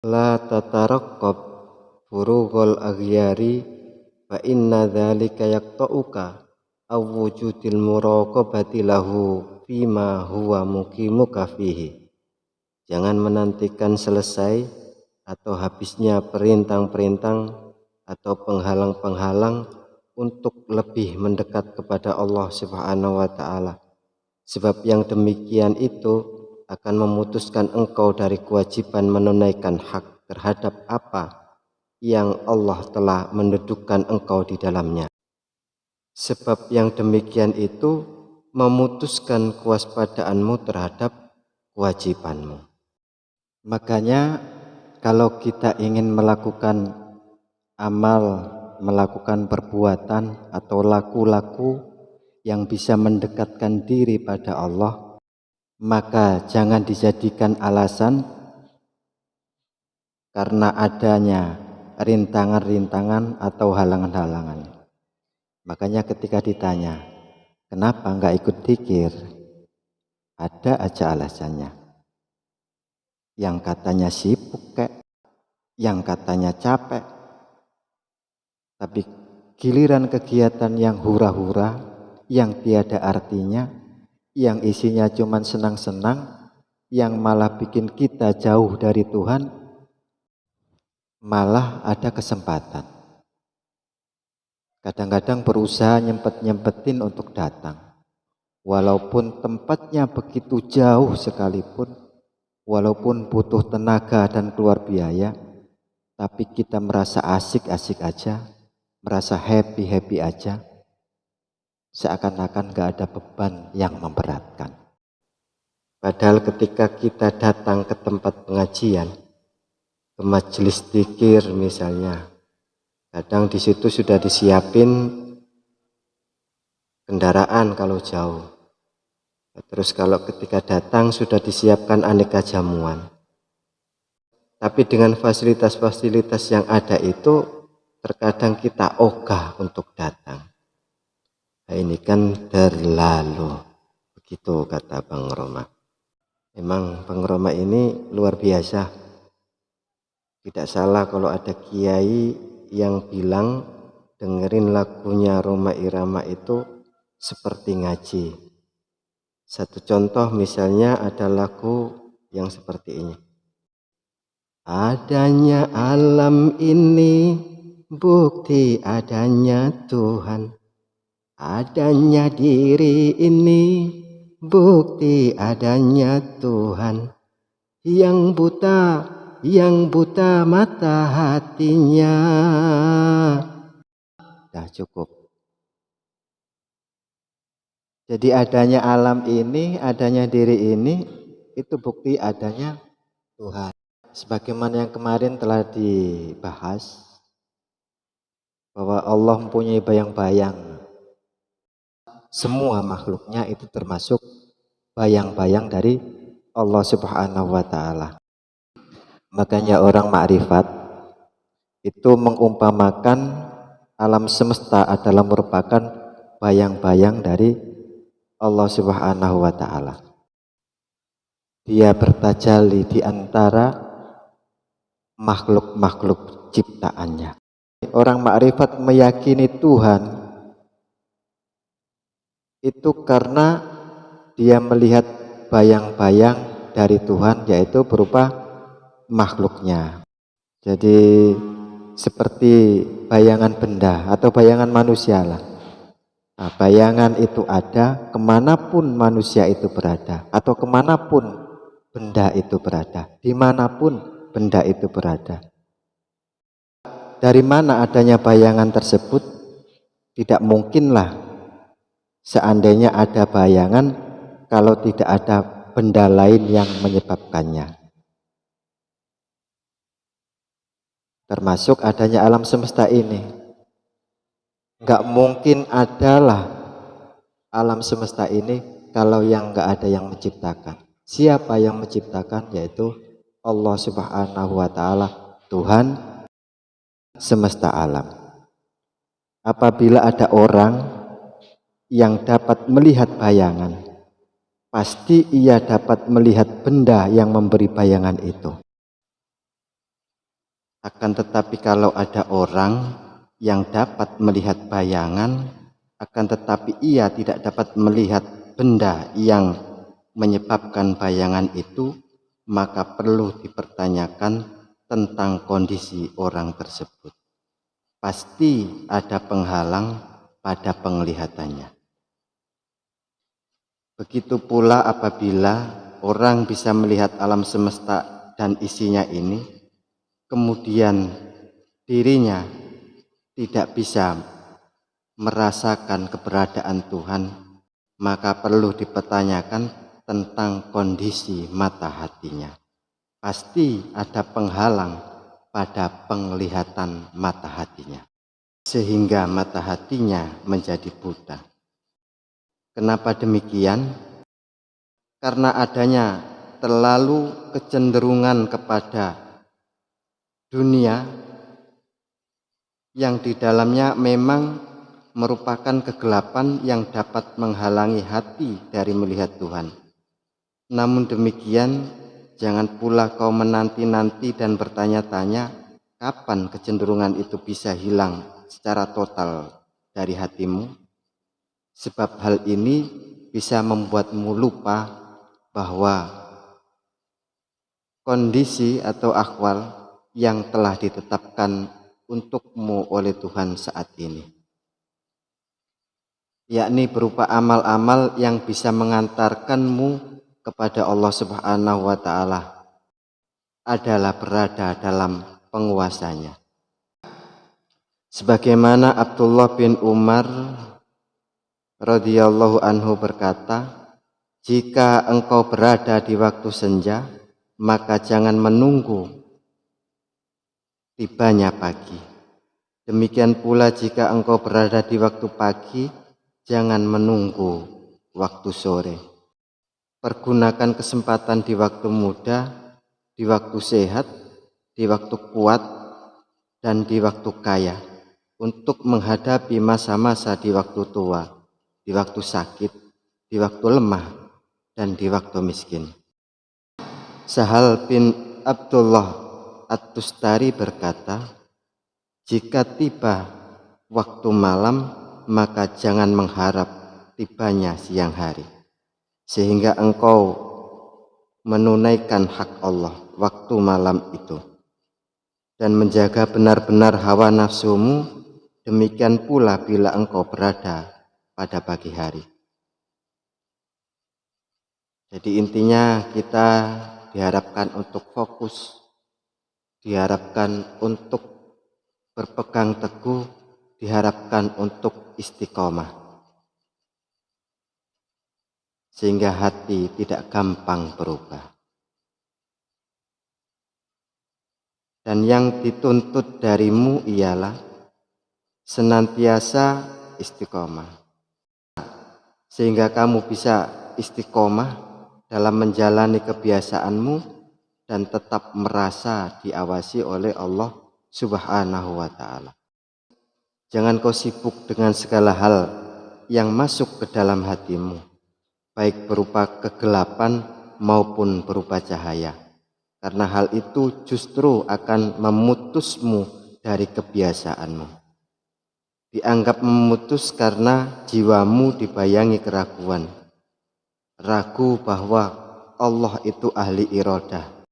La tataraqqab furughal aghyari fa inna dzalika yaqta'uka aw wujudil muraqabati lahu fima huwa muqimuka fihi. Jangan menantikan selesai atau habisnya perintang-perintang atau penghalang-penghalang untuk lebih mendekat kepada Allah Subhanahu wa taala. Sebab yang demikian itu akan memutuskan engkau dari kewajiban menunaikan hak terhadap apa yang Allah telah mendudukkan engkau di dalamnya. Sebab yang demikian itu memutuskan kewaspadaanmu terhadap kewajibanmu. Makanya kalau kita ingin melakukan amal, melakukan perbuatan atau laku-laku yang bisa mendekatkan diri pada Allah, maka jangan dijadikan alasan karena adanya rintangan-rintangan atau halangan-halangan. Makanya ketika ditanya, kenapa enggak ikut dzikir? Ada aja alasannya. Yang katanya sibuk kek, yang katanya capek. Tapi giliran kegiatan yang hura-hura, yang tiada artinya, yang isinya cuman senang-senang, yang malah bikin kita jauh dari Tuhan, malah ada kesempatan. Kadang-kadang berusaha nyempet-nyempetin untuk datang. Walaupun tempatnya begitu jauh sekalipun, walaupun butuh tenaga dan keluar biaya, tapi kita merasa asik-asik aja, merasa happy-happy aja, seakan-akan gak ada beban yang memberatkan. Padahal ketika kita datang ke tempat pengajian, ke majelis dzikir misalnya, kadang di situ sudah disiapin kendaraan kalau jauh. Terus kalau ketika datang sudah disiapkan aneka jamuan. Tapi dengan fasilitas-fasilitas yang ada itu, terkadang kita ogah untuk datang. Nah, ini kan terlalu, begitu kata Bang Roma. Memang Bang Roma ini luar biasa. Tidak salah kalau ada kiai yang bilang dengerin lagunya Roma Irama itu seperti ngaji. Satu contoh misalnya ada lagu yang seperti ini. Adanya alam ini bukti adanya Tuhan. Adanya diri ini bukti adanya Tuhan. Yang buta mata hatinya. Dah cukup. Jadi adanya alam ini, adanya diri ini, itu bukti adanya Tuhan. Sebagaimana yang kemarin telah dibahas, bahwa Allah mempunyai bayang-bayang. Semua makhluknya itu termasuk bayang-bayang dari Allah Subhanahu wa ta'ala. Makanya orang makrifat itu mengumpamakan alam semesta adalah merupakan bayang-bayang dari Allah Subhanahu wa ta'ala. Dia bertajalli di antara makhluk-makhluk ciptaannya. Orang makrifat meyakini Tuhan itu karena dia melihat bayang-bayang dari Tuhan, yaitu berupa makhluknya. Jadi seperti bayangan benda atau bayangan manusia lah. Nah, bayangan itu ada kemanapun manusia itu berada, atau kemanapun benda itu berada, dimanapun benda itu berada. Dari mana adanya bayangan tersebut? Tidak mungkinlah seandainya ada bayangan kalau tidak ada benda lain yang menyebabkannya. Termasuk adanya alam semesta ini. Nggak mungkin adalah alam semesta ini kalau yang nggak ada yang menciptakan. Siapa yang menciptakan? Yaitu Allah Subhanahu wa ta'ala, Tuhan semesta alam. Apabila ada orang yang dapat melihat bayangan, pasti ia dapat melihat benda yang memberi bayangan itu. Akan tetapi kalau ada orang yang dapat melihat bayangan, akan tetapi ia tidak dapat melihat benda yang menyebabkan bayangan itu, maka perlu dipertanyakan tentang kondisi orang tersebut. Pasti ada penghalang pada penglihatannya. Begitu pula apabila orang bisa melihat alam semesta dan isinya ini, kemudian dirinya tidak bisa merasakan keberadaan Tuhan, maka perlu dipertanyakan tentang kondisi mata hatinya. Pasti ada penghalang pada penglihatan mata hatinya, sehingga mata hatinya menjadi buta. Kenapa demikian? Karena adanya terlalu kecenderungan kepada dunia yang di dalamnya memang merupakan kegelapan yang dapat menghalangi hati dari melihat Tuhan. Namun demikian, jangan pula kau menanti-nanti dan bertanya-tanya kapan kecenderungan itu bisa hilang secara total dari hatimu, sebab hal ini bisa membuatmu lupa bahwa kondisi atau ahwal yang telah ditetapkan untukmu oleh Tuhan saat ini, yakni berupa amal-amal yang bisa mengantarkanmu kepada Allah Subhanahu wa Ta'ala, adalah berada dalam penguasanya. Sebagaimana Abdullah bin Umar radhiyallahu anhu berkata, jika engkau berada di waktu senja, maka jangan menunggu tibanya pagi. Demikian pula jika engkau berada di waktu pagi, jangan menunggu waktu sore. Pergunakan kesempatan di waktu muda, di waktu sehat, di waktu kuat, dan di waktu kaya, untuk menghadapi masa-masa di waktu tua, di waktu sakit, di waktu lemah, dan di waktu miskin. Sahal bin Abdullah At-Tustari berkata, jika tiba waktu malam, maka jangan mengharap tibanya siang hari, sehingga engkau menunaikan hak Allah waktu malam itu, dan menjaga benar-benar hawa nafsumu. Demikian pula bila engkau berada pada pagi hari. Jadi intinya kita diharapkan untuk fokus, diharapkan untuk berpegang teguh, diharapkan untuk istiqomah, sehingga hati tidak gampang berubah. Dan yang dituntut darimu ialah senantiasa istiqomah, sehingga kamu bisa istiqomah dalam menjalani kebiasaanmu dan tetap merasa diawasi oleh Allah Subhanahu wa Ta'ala. Jangan kau sibuk dengan segala hal yang masuk ke dalam hatimu, baik berupa kegelapan maupun berupa cahaya, karena hal itu justru akan memutusmu dari kebiasaanmu. Dianggap memutus karena jiwamu dibayangi keraguan, ragu bahwa Allah itu ahli iradah.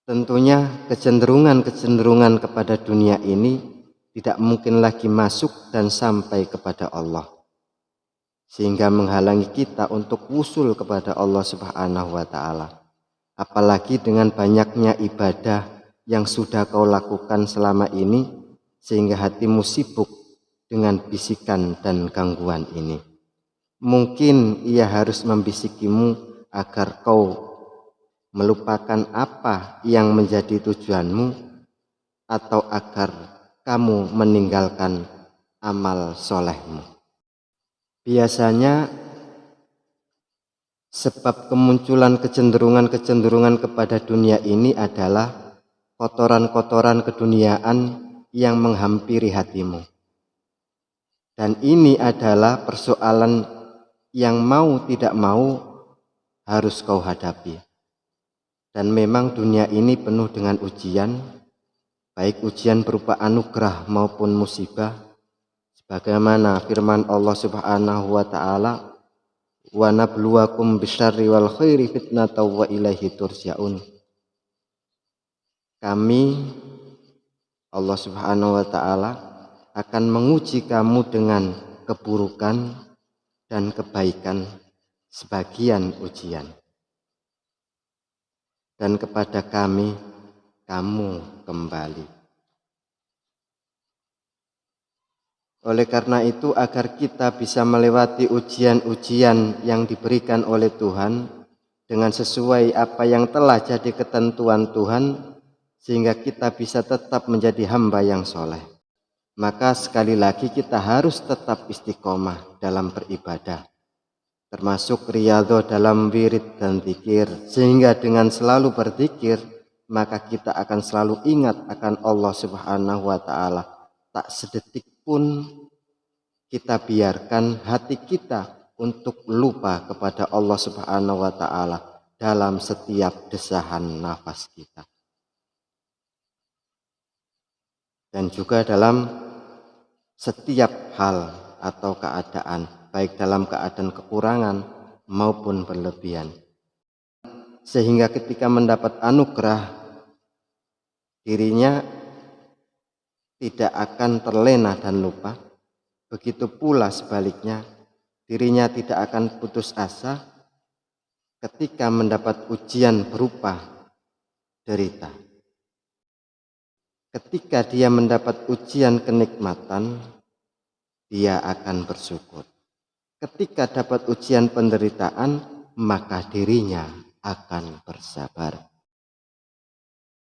Tentunya kecenderungan-kecenderungan kepada dunia ini tidak mungkin lagi masuk dan sampai kepada Allah, sehingga menghalangi kita untuk wusul kepada Allah Subhanahu wa Ta'ala. Apalagi dengan banyaknya ibadah yang sudah kau lakukan selama ini, sehingga hatimu sibuk dengan bisikan dan gangguan ini. Mungkin ia harus membisikimu agar kau melupakan apa yang menjadi tujuanmu, atau agar kamu meninggalkan amal solehmu. Biasanya sebab kemunculan kecenderungan-kecenderungan kepada dunia ini adalah kotoran-kotoran keduniaan yang menghampiri hatimu. Dan ini adalah persoalan yang mau tidak mau harus kau hadapi. Dan memang dunia ini penuh dengan ujian, baik ujian berupa anugerah maupun musibah, sebagaimana firman Allah Subhanahu wa taala, wa nabluwakum bisyarri wal khairi fitnatan wa ilaihi turja'un. Kami, Allah Subhanahu wa taala, akan menguji kamu dengan keburukan dan kebaikan sebagian ujian, dan kepada kami kamu kembali. Oleh karena itu, agar kita bisa melewati ujian-ujian yang diberikan oleh Tuhan dengan sesuai apa yang telah jadi ketentuan Tuhan, sehingga kita bisa tetap menjadi hamba yang soleh, maka sekali lagi kita harus tetap istiqomah dalam beribadah, termasuk riyadhah dalam wirid dan zikir, sehingga dengan selalu berzikir maka kita akan selalu ingat akan Allah Subhanahu wa taala. Tak sedetik pun kita biarkan hati kita untuk lupa kepada Allah Subhanahu wa taala dalam setiap desahan nafas kita, dan juga dalam setiap hal atau keadaan, baik dalam keadaan kekurangan maupun berlebihan, sehingga ketika mendapat anugerah dirinya tidak akan terlena dan lupa. Begitu pula sebaliknya, dirinya tidak akan putus asa ketika mendapat ujian berupa derita. Ketika dia mendapat ujian kenikmatan, dia akan bersyukur. Ketika dapat ujian penderitaan, maka dirinya akan bersabar.